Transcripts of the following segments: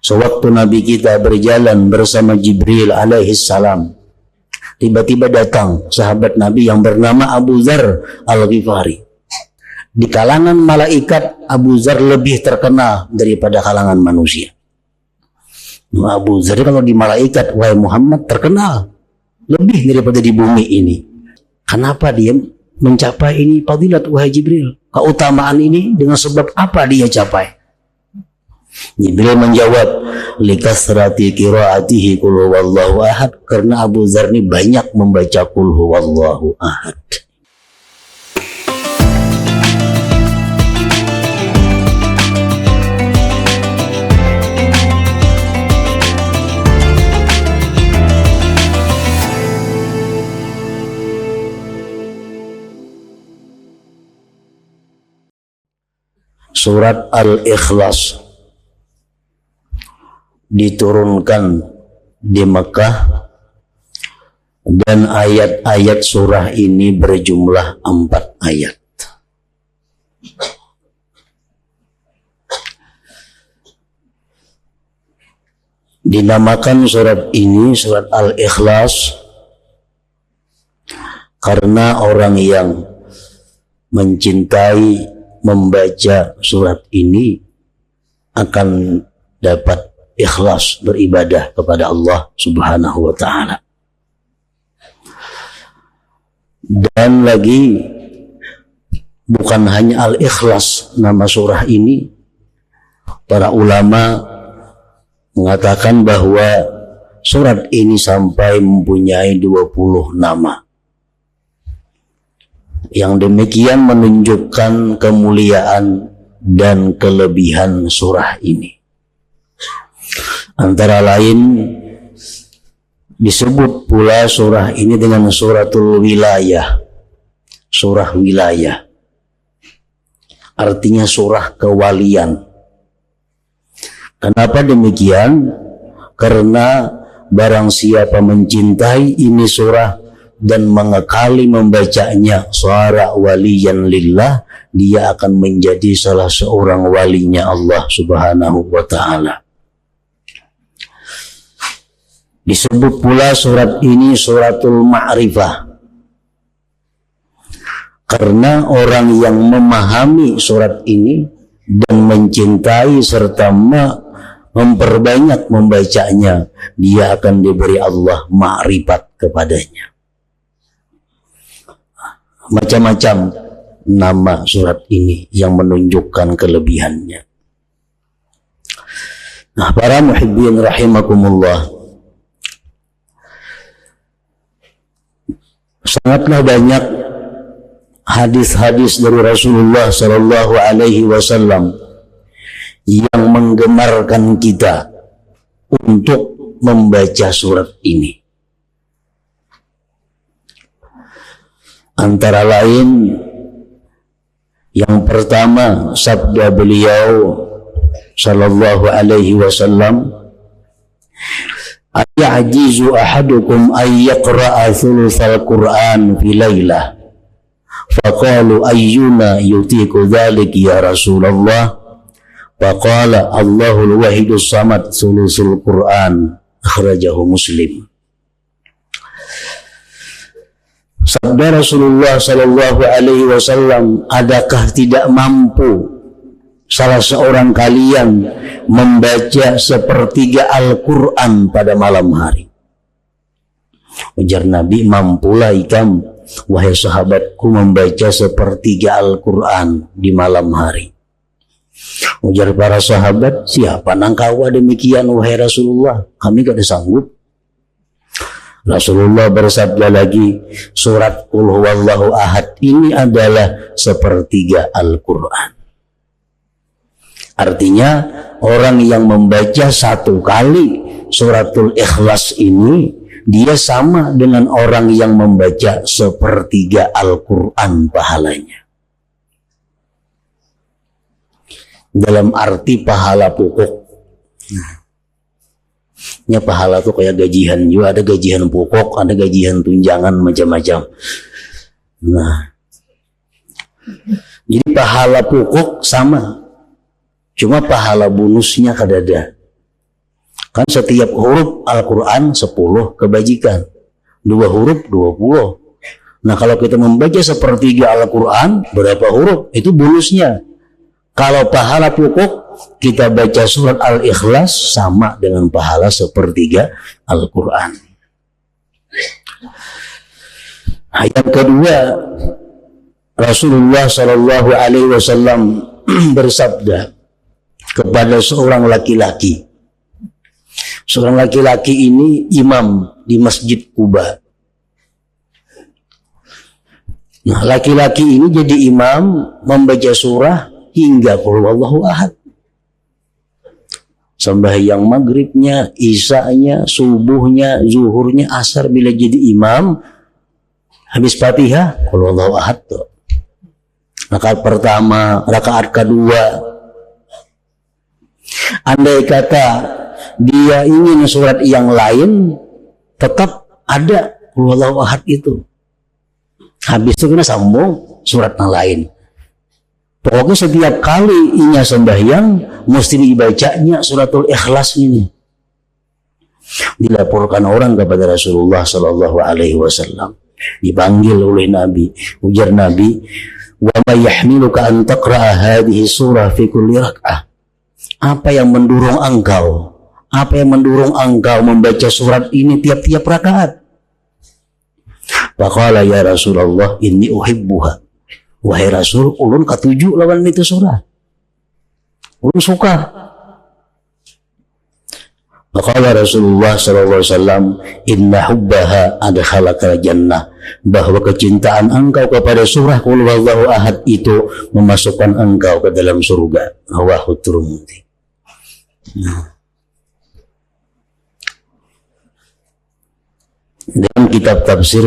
Sewaktu Nabi kita berjalan bersama Jibril alaihi salam, tiba-tiba datang sahabat Nabi yang bernama Abu Dzar Al-Ghifari. Di kalangan malaikat, Abu Dzar lebih terkenal daripada kalangan manusia. Abu Dzar kalau di malaikat, wahai Muhammad, terkenal lebih daripada di bumi ini. Kenapa dia mencapai ini fadilat, wahai Jibril? Keutamaan ini dengan sebab apa dia capai? Jibril menjawab, likasrati qiraatihi qul huwallahu ahad, karena Abu Dzar ini banyak membaca qul huwallahu ahad. Surat Al-Ikhlas diturunkan di Mekah dan ayat-ayat surah ini berjumlah 4 ayat. Dinamakan surat ini surat Al-Ikhlas karena orang yang mencintai membaca surat ini akan dapat ikhlas beribadah kepada Allah Subhanahu wa ta'ala. Dan lagi bukan hanya Al-Ikhlas nama surah ini, para ulama mengatakan bahwa surat ini sampai mempunyai 20 nama. Yang demikian menunjukkan kemuliaan dan kelebihan surah ini. Antara lain disebut pula surah ini dengan suratul wilayah, surah wilayah, artinya surah kewalian. Kenapa demikian? Karena barang siapa mencintai ini surah dan mengekali membacanya, suara waliyan lillah, dia akan menjadi salah seorang walinya Allah Subhanahu wa ta'ala. Disebut pula surat ini suratul ma'rifah karena orang yang memahami surat ini dan mencintai serta memperbanyak membacanya, dia akan diberi Allah ma'rifat kepadanya. Macam-macam nama surat ini yang menunjukkan kelebihannya. Nah, para muhibbin rahimakumullah, sangatlah banyak hadis-hadis dari Rasulullah Sallallahu Alaihi Wasallam yang menggemarkan kita untuk membaca surat ini. Antara lain, yang pertama sabda beliau Sallallahu Alaihi Wasallam, ayajizu ahadukum ay yaqra'a thulutsal Qur'an fi lailah. Faqalu ayyuna yutiku dzalik ya Rasulullah? Faqala Allahul wahidus samad thulutsul Qur'an. Akhrajahu Muslim. Sabda Rasulullah Sallallahu Alaihi Wasallam, adakah tidak mampu salah seorang kalian membaca sepertiga Al-Quran pada malam hari? Ujar Nabi, mampulah ikam, wahai sahabatku, membaca sepertiga Al-Quran di malam hari. Ujar para sahabat, siapa nangkawa demikian wahai Rasulullah, kami gak ada sanggup. Rasulullah bersabda lagi, surat Qul huwallahu ahad ini adalah sepertiga Al-Quran. Artinya orang yang membaca satu kali suratul Ikhlas ini, dia sama dengan orang yang membaca sepertiga Al-Quran pahalanya. Dalam arti pahala pokok. Ya, pahala tuh kayak gajian juga, ada gajian pokok, ada gajian tunjangan, macam-macam. Nah, jadi pahala pokok sama, cuma pahala bonusnya kadada. Kan setiap huruf Al-Quran 10 kebajikan. 2 huruf 20. Nah kalau kita membaca sepertiga Al-Quran, berapa huruf? Itu bonusnya. Kalau pahala pokok, kita baca surat Al-Ikhlas sama dengan pahala sepertiga Al-Quran. Yang kedua, Rasulullah Shallallahu Alaihi Wasallam bersabda kepada seorang laki-laki. Seorang laki-laki ini imam di Masjid Quba. Nah, laki-laki ini jadi imam membaca surah hingga qul huwallahu ahad. Sembahyang maghribnya, isanya, subuhnya, zuhurnya, asar, bila jadi imam habis Fatihah qul huwallahu ahad tuh. Rakaat pertama, rakaat kedua. Andai kata dia ingin surat yang lain, tetap ada qul huwallahu ahad itu. Habis itu kena sambung surat yang lain. Pokoknya setiap kali inya sembahyang mesti dibacanya suratul Ikhlas ini. Dilaporkan orang kepada Rasulullah Sallallahu Alaihi Wasallam, dipanggil oleh Nabi, ujar Nabi, wa ma yahmiluka an taqra'a hadhihi surah fi kulli rak'ah. Apa yang mendorong engkau? Apa yang mendorong engkau membaca surat ini tiap-tiap rakaat? Faqala ya Rasulullah inni uhibbuha. Wahai Rasul, ulun katuju lawan itu surah. Ulun suka. Faqala Rasulullah sallallahu alaihi wasallam inna hubbaha adkhalaka jannah. Bahwa kecintaan engkau kepada surah qul huwallahu ahad itu memasukkan engkau ke dalam surga. Rawahu Tirmidzi. Dalam kitab tafsir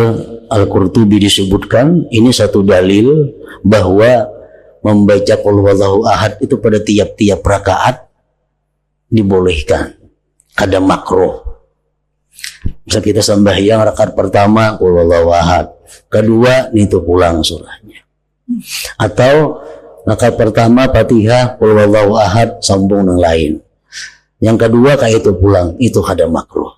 Al-Qurtubi disebutkan ini satu dalil bahwa membaca qul huwallahu ahad itu pada tiap-tiap rakaat dibolehkan. Ada makruh. Bisa kita sembahyang rakaat pertama qul huwallahu ahad, kedua itu pulang surahnya. Atau rakaat pertama Fatihah qul huwallahu ahad sambung yang lain. Yang kedua kayak itu pulang, itu ada makruh.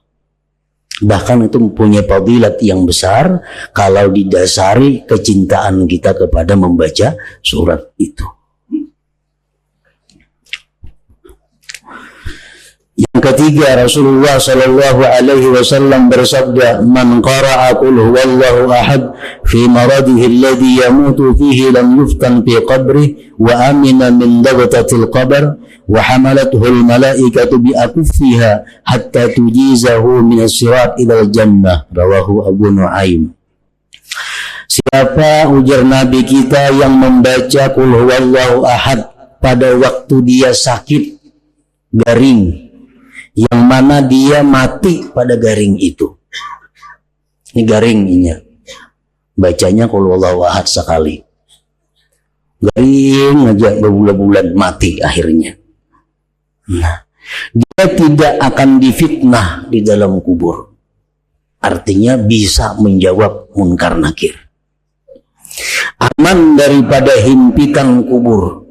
Bahkan itu mempunyai fadilat yang besar kalau didasari kecintaan kita kepada membaca surat itu. Yang ketiga, Rasulullah Shallallahu Alaihi Wasallam bersabda, "Man qara'a qul huwallahu ahad fi maradihi alladhi yamutu fihi lam yuftan fi qabrihi wa amina min dagtatil qabr wa hamalathu al-malaikatu bi akuffiha hatta tujizahu min as-sirat ila al-jannah." Rawahu Abu Nuaim. Siapa, ujar Nabi kita, yang membaca qul huwallahu ahad pada waktu dia sakit garing, yang mana dia mati pada garing itu. Ini garingnya. Bacanya qul huwallahu ahad sekali. Garing aja berbulan-bulan mati akhirnya. Nah, dia tidak akan difitnah di dalam kubur. Artinya bisa menjawab munkar nakir. Aman daripada himpitan kubur.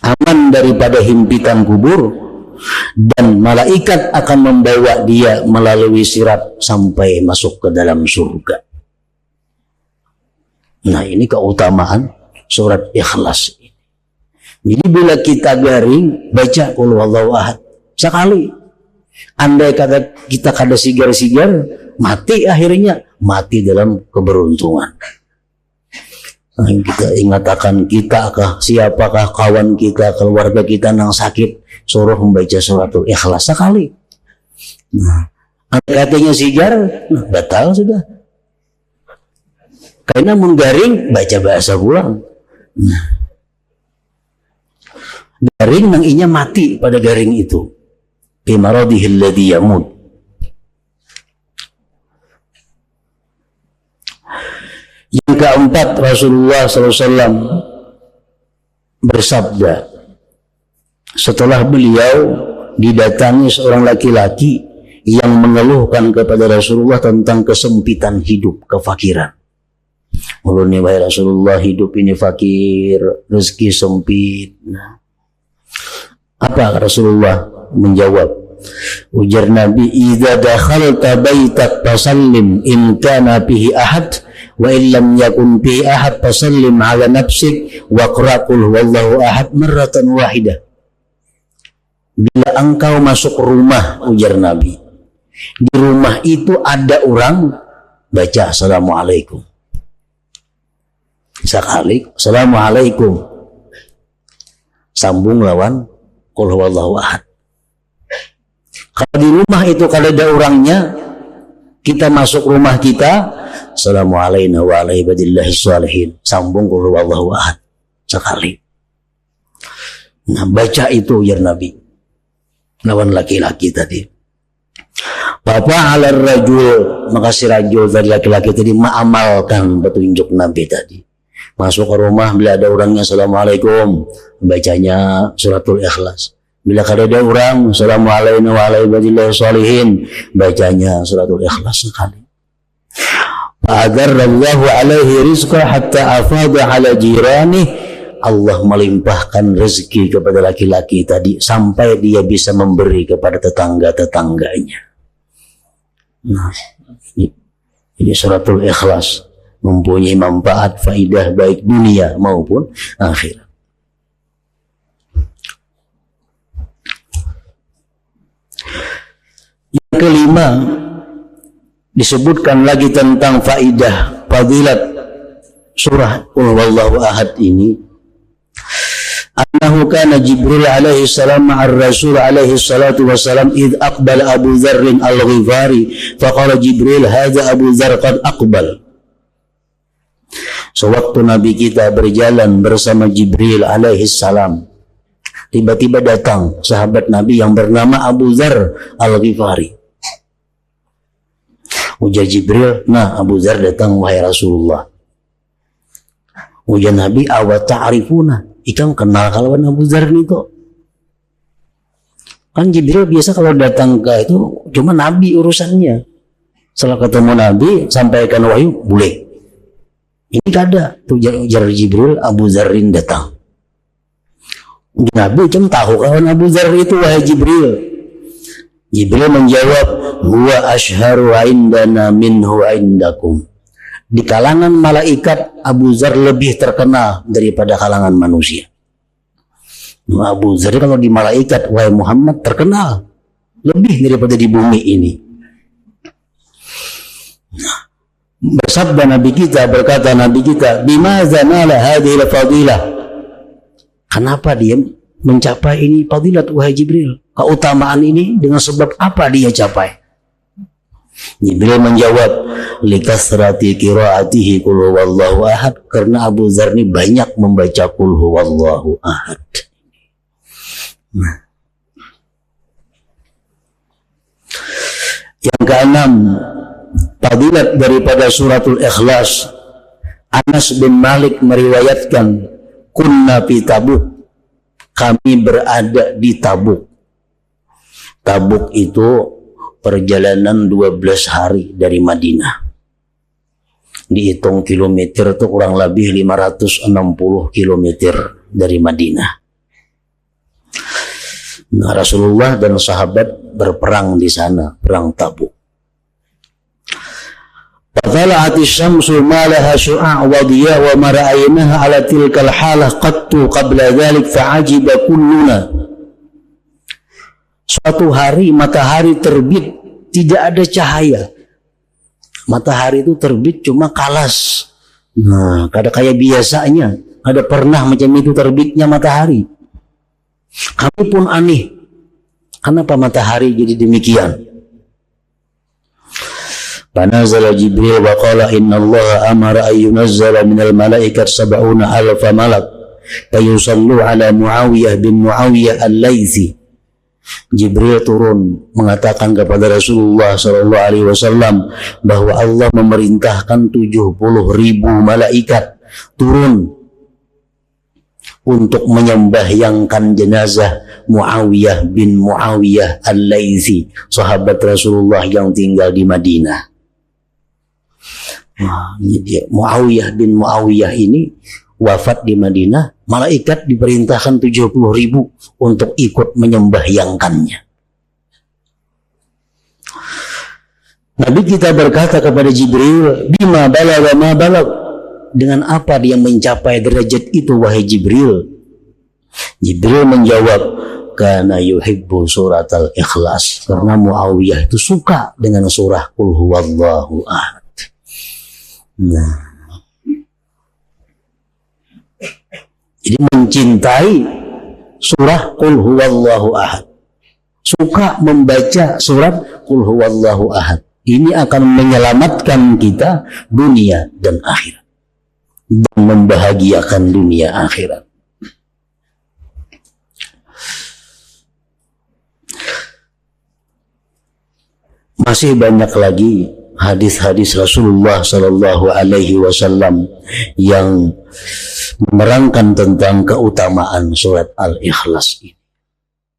Aman daripada himpitan kubur. Dan malaikat akan membawa dia melalui sirat sampai masuk ke dalam surga. Nah, ini keutamaan surat Ikhlas. Jadi bila kita garing, baca qul huwallahu ahad sekali. Andai kata kita kada sigar-sigar, mati akhirnya, mati dalam keberuntungan. Nah, kita ingatkan kita kah, siapakah kawan kita, keluarga kita yang sakit, suruh membaca suratul Ikhlas sekali. Nah, katanya sigar, nah, batal sudah. Karena menggaring, baca bahasa pulang. Nah, garing nang inya mati pada garing itu. Bimaradhihi alladhi yamut. Yang keempat, Rasulullah SAW bersabda, setelah beliau didatangi seorang laki-laki yang mengeluhkan kepada Rasulullah tentang kesempitan hidup, kefakiran. Ulun wahai Rasulullah, hidup ini fakir, rezeki sempit. Nah, apa Rasulullah menjawab? Ujar Nabi, "Idza dakhalta baitak fasallim in kana fihi ahad wa in lam yakun fihi ahad fasallim ala nafsik wa qra qul huwallahu ahad marratan wahidah." Bila engkau masuk rumah, ujar Nabi, di rumah itu ada orang, baca assalamualaikum. Sekali assalamualaikum, sambung lawan qul huwallahu ahad. Kalau di rumah itu kalau ada orangnya, kita masuk rumah kita, assalamualaikum wa ala ibadillahi sholihin, sambung qul huwallahu ahad sekali. Nah, baca itu ujar Nabi lawan laki-laki tadi. Bapak ala rajul, maka si rajul dari laki-laki tadi mengamalkan petunjuk Nabi tadi. Masuk ke rumah, bila ada orangnya assalamualaikum, bacanya suratul Ikhlas. Bila ada orang assalamualaikum wa ala ibadillahi sholihin, bacanya suratul Ikhlas sekali. Fa'adarrallahu alaihi rizqa hatta afada ala jirani. Allah melimpahkan rezeki kepada laki-laki tadi sampai dia bisa memberi kepada tetangga-tetangganya. Nah, ini suratul Ikhlas mempunyai manfaat faidah baik dunia maupun akhirat. Yang kelima, disebutkan lagi tentang faidah fadilat surah Qul Huwallahu Ahad ini. Annahu kana Jibril alaihi salam ma'ar Rasul alaihi salatu wassalam id aqbala Abu Dzar al-Ghifari faqala Jibril hadza Abu Dzar qad aqbal. Sewaktu Nabi kita berjalan bersama Jibril alaihi salam, tiba-tiba datang sahabat Nabi yang bernama Abu Dzar al-Ghifari. Ujar Jibril, "Nah, Abu Dzar datang wahai Rasulullah." Ujar Nabi, "Awa ta'rifuna?" Ikam kenal kalawan Abu Dzar itu? Kan Jibril biasa kalau datang ke itu cuma Nabi urusannya. Setelah ketemu Nabi sampaikan wahyu boleh. Ini tak ada. Tuh ujar Jibril, Abu Dzarin datang. Nabi cuma tahu kawan Abu Dzar itu wahai Jibril. Jibril menjawab, "Huwa ashharu indana minhu indakum." Di kalangan malaikat Abu Dzar lebih terkenal daripada kalangan manusia. Abu Dzar kalau di malaikat wahai Muhammad terkenal lebih daripada di bumi ini. Bersabda Nabi kita, berkata Nabi kita, "Bimaza nala hadhil fadilah?" Kenapa dia mencapai ini fadilat wahai Jibril? Keutamaan ini dengan sebab apa dia capai? Jibril menjawab, "Likasrati qiraatihi qul huwallahu ahad." Karena Abu Dzar ini banyak membaca qul huwallahu ahad. Nah. Yang keenam, fadilat daripada suratul Ikhlas. Anas bin Malik meriwayatkan, "Kunna fi Tabuk." Kami berada di Tabuk. Tabuk itu perjalanan 12 hari dari Madinah. Dihitung kilometer itu kurang lebih 560 kilometer dari Madinah. Nah, Rasulullah dan sahabat berperang di sana, perang Tabuk. Fatala'at asy-syamsu ma laha syu'a' wa diya' wa ma ra'aynaha 'ala tilkal halah qattu qabla dhalik fa'ajiba kulluna. Suatu hari matahari terbit, tidak ada cahaya. Matahari itu terbit cuma kalas. Nah, kada kayak biasanya. Ada pernah macam itu terbitnya matahari. Kami pun aneh. Kenapa matahari jadi demikian? Fanazala Jibril wa qala inna Allah amara an yunazzala minal malaikat 70,000 malak fayusallu ala Muawiyah bin Muawiyah al-Laythi. Jibril turun mengatakan kepada Rasulullah SAW bahwa Allah memerintahkan 70.000 malaikat turun untuk menyembahyangkan jenazah Muawiyah bin Muawiyah al-Laythi, sahabat Rasulullah yang tinggal di Madinah. Nah, ini dia. Muawiyah bin Muawiyah ini wafat di Madinah. Malaikat diperintahkan 70.000 untuk ikut menyembahyangkannya. Nabi kita berkata kepada Jibril, bima balagha ma balag, dengan apa dia mencapai derajat itu wahai Jibril? Jibril menjawab, kana yuhibbu surat al-ikhlas, karena Muawiyah itu suka dengan surah Qul huwallahu ahad. Nah, jadi mencintai surah Qul huwallahu ahad, suka membaca surat Qul huwallahu ahad, ini akan menyelamatkan kita dunia dan akhirat dan membahagiakan dunia akhirat. Masih banyak lagi hadis-hadis Rasulullah Sallallahu Alaihi Wasallam yang menerangkan tentang keutamaan surat Al-Ikhlas ini.